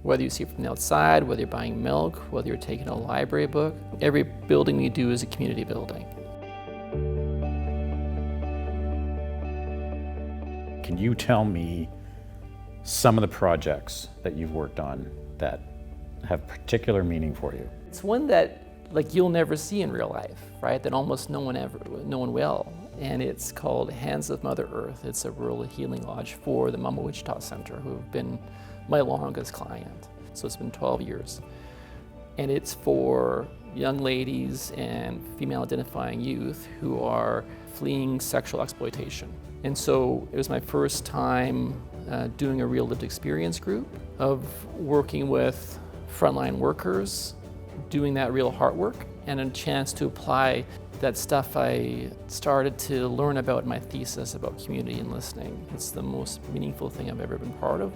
Whether you see it from the outside, whether you're buying milk, whether you're taking a library book, every building we do is a community building. Can you tell me some of the projects that you've worked on that have particular meaning for you? It's one that you'll never see in real life, right? That almost no one will. And it's called Hands of Mother Earth. It's a rural healing lodge for the Mawi Itata Center, who've been my longest client. So it's been 12 years. And it's for young ladies and female identifying youth who are fleeing sexual exploitation. And so it was my first time doing a real lived experience group of working with frontline workers, doing that real heart work, and a chance to apply that stuff I started to learn about in my thesis about community and listening. It's the most meaningful thing I've ever been part of.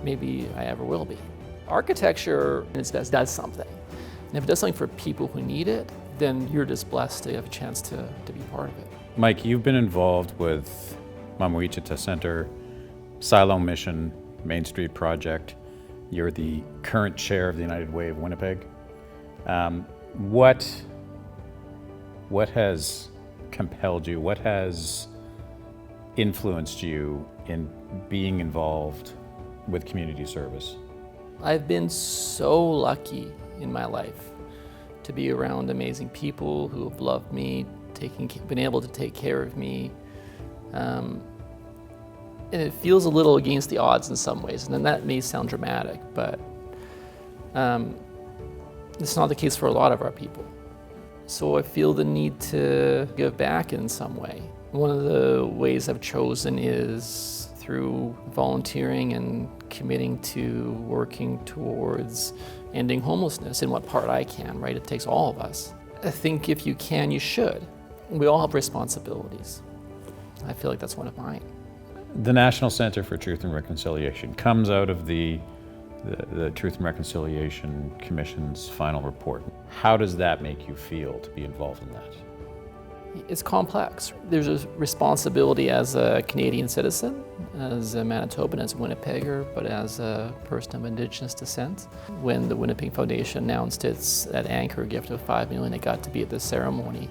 Maybe I ever will be. Architecture does something. And if it does something for people who need it, then you're just blessed to have a chance to be part of it. Mike, you've been involved with Mawi Itata Center, Silo Mission, Main Street Project. You're the current chair of the United Way of Winnipeg. What has compelled you? What has influenced you in being involved with community service? I've been so lucky in my life to be around amazing people who have loved me, been able to take care of me. And it feels a little against the odds in some ways, and then that may sound dramatic, but it's not the case for a lot of our people. So I feel the need to give back in some way. One of the ways I've chosen is through volunteering and committing to working towards ending homelessness in what part I can, right? It takes all of us. I think if you can, you should. We all have responsibilities. I feel like that's one of mine. The National Center for Truth and Reconciliation comes out of the Truth and Reconciliation Commission's final report. How does that make you feel to be involved in that? It's complex. There's a responsibility as a Canadian citizen, as a Manitoban, as a Winnipegger, but as a person of Indigenous descent. When the Winnipeg Foundation announced that anchor gift of $5 million, it got to be at the ceremony.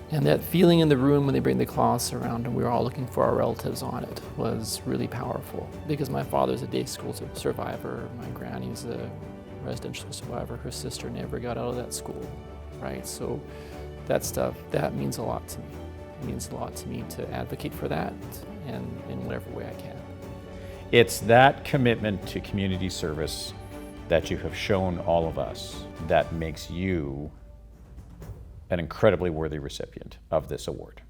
And that feeling in the room when they bring the cloths around and we were all looking for our relatives on it was really powerful. Because my father's a day school survivor, my granny's a residential survivor, her sister never got out of that school, right? So that stuff, that means a lot to me. It means a lot to me to advocate for that and in whatever way I can. It's that commitment to community service that you have shown all of us that makes you an incredibly worthy recipient of this award.